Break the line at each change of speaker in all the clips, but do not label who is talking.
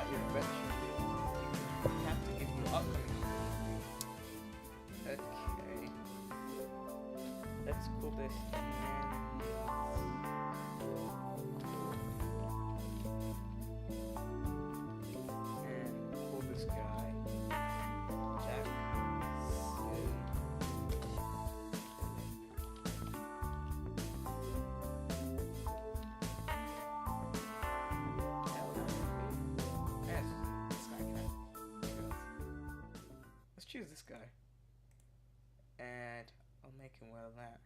start your adventure, you have to give your upcoming. Okay. Let's call this and call this guy Jack. Let's choose this guy. And I'll make him wear that.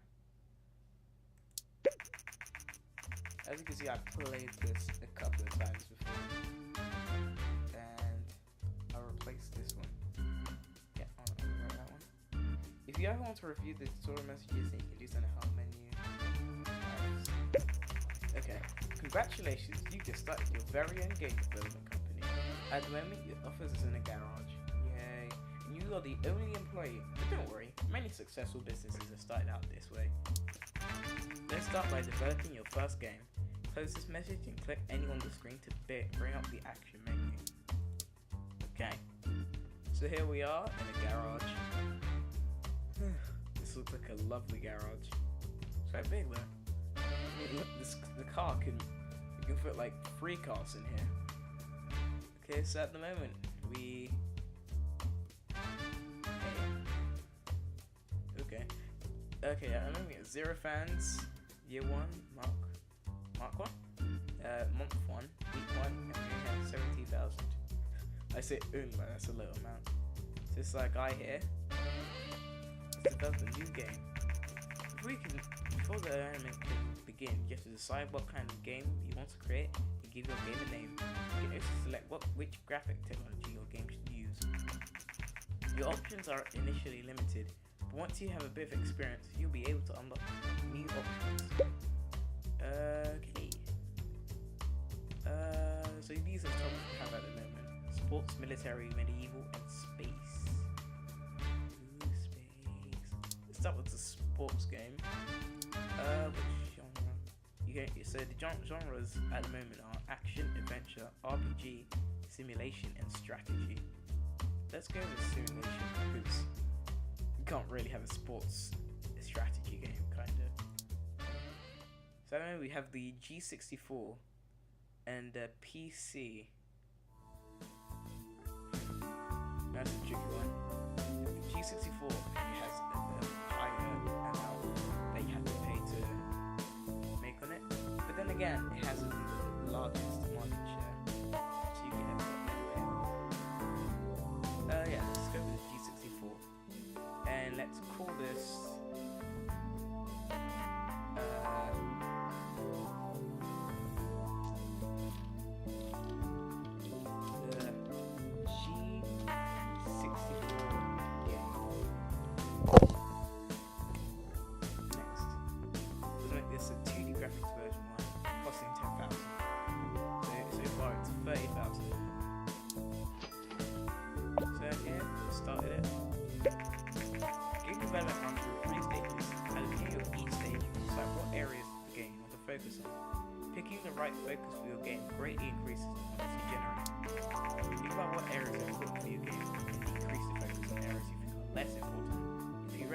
As you can see, I've played this a couple of times before. And I'll replace this one. Yeah, I'll write that one. If you ever want to review the tutorial messages, then you can use in the help menu. Okay, congratulations, you just started your very own game development company. At the moment, your office is in a garage. Yay. And you are the only employee. But don't worry, many successful businesses have started out this way. Let's start by developing your first game. Close this message and click any on the screen to bring up the action menu. Okay, so here we are in a garage. This looks like a lovely garage. It's quite big though. I mean, look, the car you can fit like 3 cars in here. Okay, so at the moment we. Okay, I'm looking at 0 fans, year 1, Mark 1, month 1, week 1, and we have 70,000. I say but that's a little amount. So it's like I here. Let's develop a new game. Before the element can begin, you have to decide what kind of game you want to create and give your game a name. You can also select which graphic technology your game should use. Your options are initially limited, but once you have a bit of experience, you'll be able to unlock new options. Okay. So these are the topics we have at the moment: sports, military, medieval, and space. Ooh, space. Let's start with the sports game. Which genre? So the genres at the moment are action, adventure, RPG, simulation, and strategy. Let's go with simulation because you can't really have a sports strategy game, kinda. So I know we have the G64 and the PC. That's a tricky one. The G64 has a higher amount that you have to pay to make on it, but then again, it has the largest market share, so you can have it anywhere. Yeah, let's go with the G64, and let's call this. Development runs through 3 stages. At the beginning of each stage, decide what areas of the game you want to focus on. Picking the right focus for your game greatly increases the points you generate. Think about what areas are important for your game and decrease the focus on areas you think are less important. If you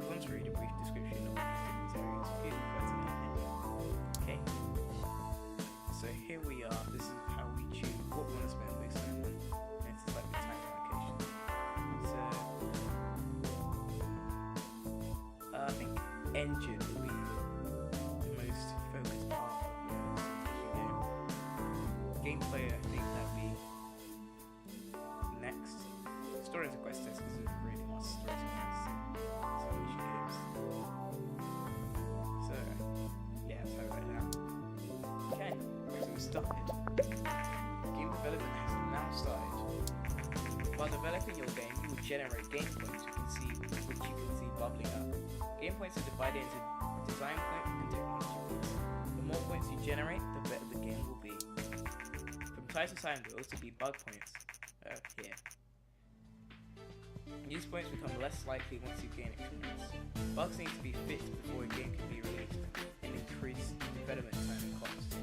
want to read a brief description of these different areas, please refer to that in. Okay. So here we are. This is how we choose what we want to spend based on. And it's like the time allocation. So I think engine will be the most focused part of the game. Gameplay, I think that'd be next. Stories and quest tests, because it's really nice stories and quests simulation games. So yeah, so right now. Okay, so we started. Game development has now started. While developing your game, you will generate game points which you can see bubbling up. Game points are divided into design points and technology points. The more points you generate, the better the game will be. From time to time, there will also be bug points here. These points become less likely once you gain experience. Bugs need to be fixed before a game can be released and increase development time and cost.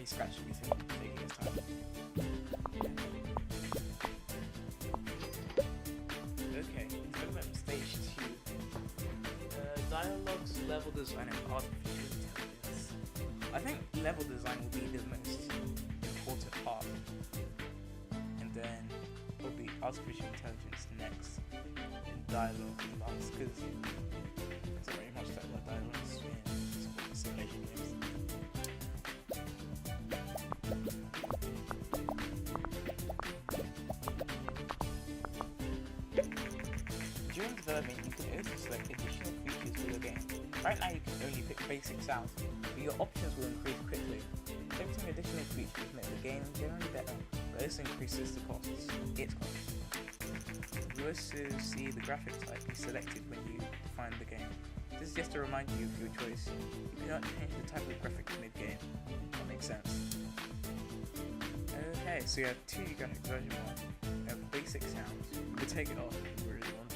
he's scratching his head, taking his time. Okay, development stage 2. Dialogues, level design, and artificial intelligence. I think level design will be the most important part, and then will be artificial intelligence next, and dialogue last, because there's not very much to talk about dialogues in simulation games. During development, you can also select additional features for your game. Right now you can only pick basic sounds, but your options will increase quickly. Selecting additional features make the game generally better, but this increases the costs. You also see the graphics type you selected when you define the game. This is just to remind you of your choice. You cannot change the type of graphics mid-game. That makes sense. Okay, so you have two graphics version 1. You have basic sounds. You can take it off if you really want to.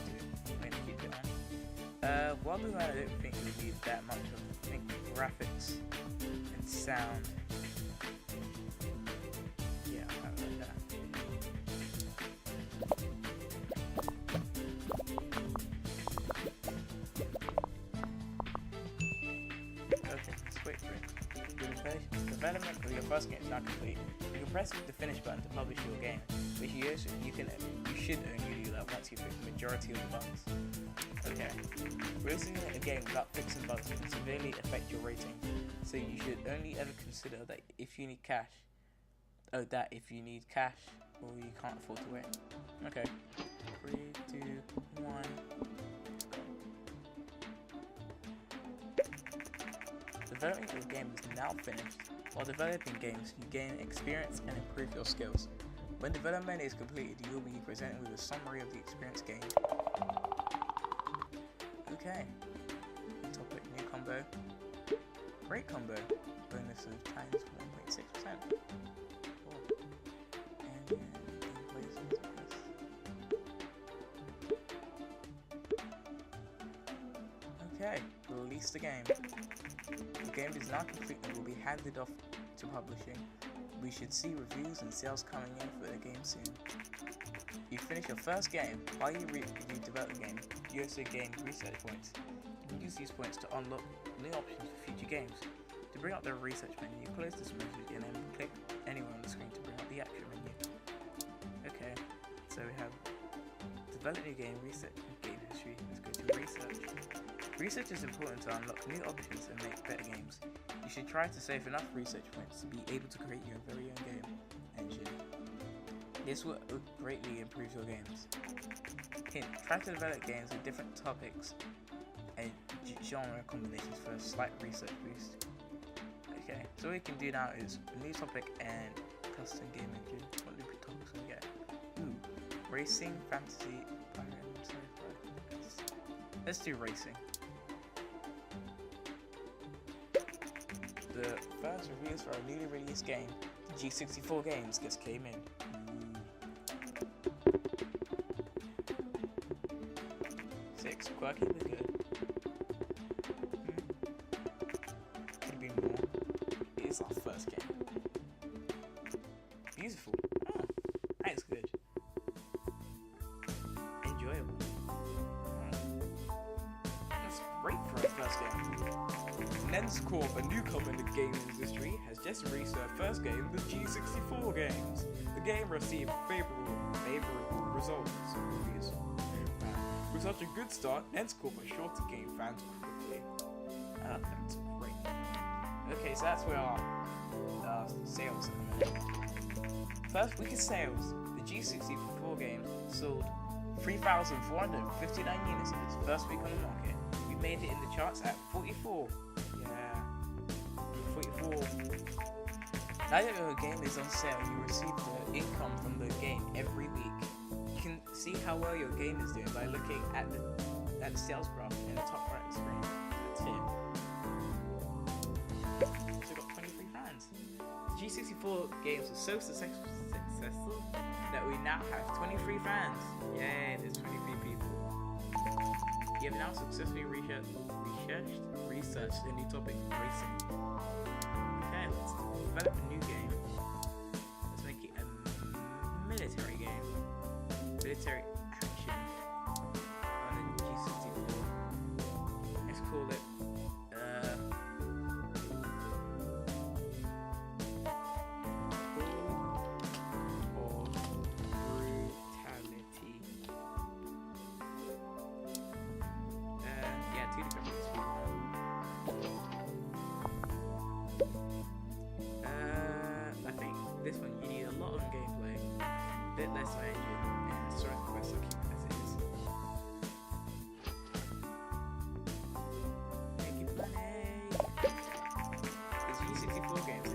I'm going to keep it on. While doing that, I don't think you need that much of graphics and sound. Yeah, I like that. Okay, let's wait for it. Development of your first game is now complete. You can press the finish button to publish your game, which you should only do that once you fix the majority of the bugs. Okay. Releasing a game without fixing bugs can severely affect your rating, so you should only ever consider that if you need cash, or you can't afford to wait. Okay. 3, 2, 1. Developing your game is now finished. While developing games, you gain experience and improve your skills. When development is completed, you will be presented with a summary of the experience gained. Okay. Topic, new combo. Great combo. Bonus of times 1.6%. Okay, release the game. The game is now complete and will be handed off to publishing. We should see reviews and sales coming in for the game soon. You finish your first game. While you develop the game, you also gain research points. You can use these points to unlock new options for future games. To bring up the research menu, you close this menu and then click anywhere on the screen to bring up the action menu. Okay, so we have develop new game, research game history. Let's go to research. Research is important to unlock new options and make better games. You should try to save enough research points to be able to create your very own game engine. This will greatly improve your games. Hint, try to develop games with different topics and genre combinations for a slight research boost. Okay, so what we can do now is a new topic and custom game engine. What new topics can we get? Ooh, racing, fantasy, let's do racing. The first reviews for our newly released game, the G64 games, just came in. Six, quirky but good. Could be more. It is our first game. Beautiful. Oh, that's good. Enjoyable. That's great for our first game. Nens Corp, a newcomer in the gaming industry, has just released their first game, the G64 games. The game received favorable results. With such a good start, Nens Corp are sure to gain fans quickly. That's great. Okay, so that's where our sales are. First week of sales, the G64 game sold 3,459 units in its first week on the market. We made it in the charts at 44. Yeah, 44. Now that your game is on sale, you receive the income from the game every week. You can see how well your game is doing by looking at the sales graph in the top right of the screen. That's it. So got 23 fans. G64 games are so successful that we now have 23 fans. Yay, there's 23 people. You have now successfully researched the new topic, racing. Okay, let's develop a new game. Let's make it a military game. Military action on a G64. Let's call it Call of Brutality. Yeah, 2 different ones. I think this one you need a lot of gameplay, a bit less engine, and story quests will keep it as it is. Making money! This G64 game has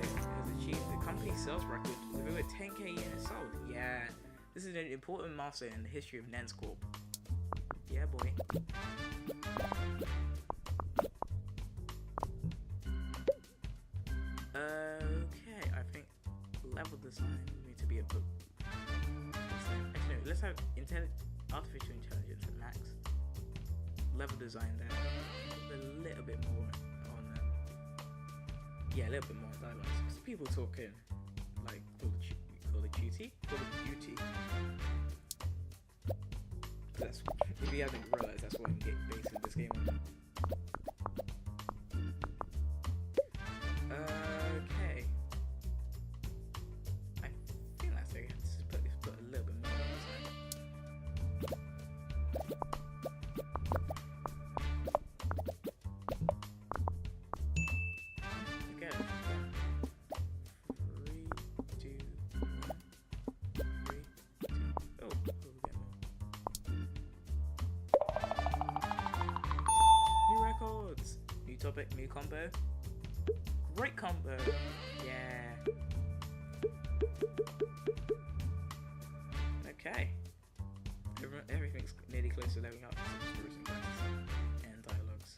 achieved the company's sales record with over 10k units sold. Yeah, this is an important milestone in the history of Nens Corp. Yeah, boy. Okay, I think level design needs to be a book. Actually, no, let's have artificial intelligence at max. Level design there. A little bit more on yeah, a little bit more dialogue. Because people talking like Call of Duty. That's, if you haven't realized, that's what I'm basing this game on. Okay. I think that's okay. Let's just put a little bit more on the side. Okay. 3, 2, 1. 3, 2. Oh, we get more. New records. New topic, new combo. Great combo! Yeah. Okay. Everything's nearly close to leveling up except stories and quests and dialogues.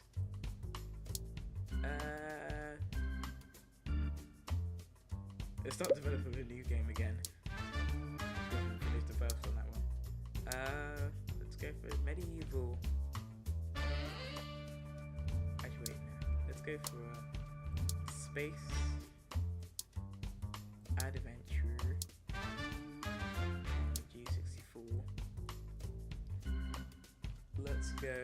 Let's start developing a new game again. Finish the first on that one. Let's go for medieval. Actually, wait, no. Let's go for Space Adventure G64. Let's go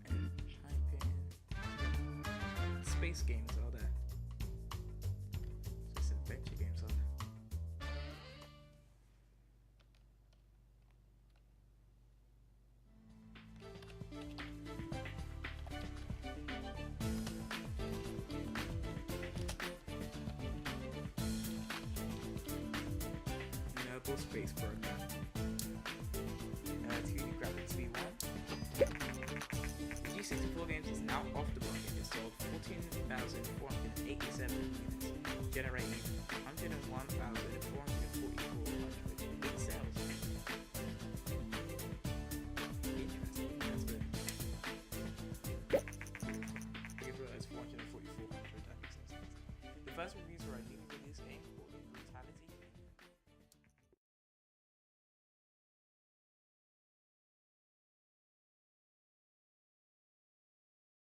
and type in space games are there. Just adventure games are there. Space program.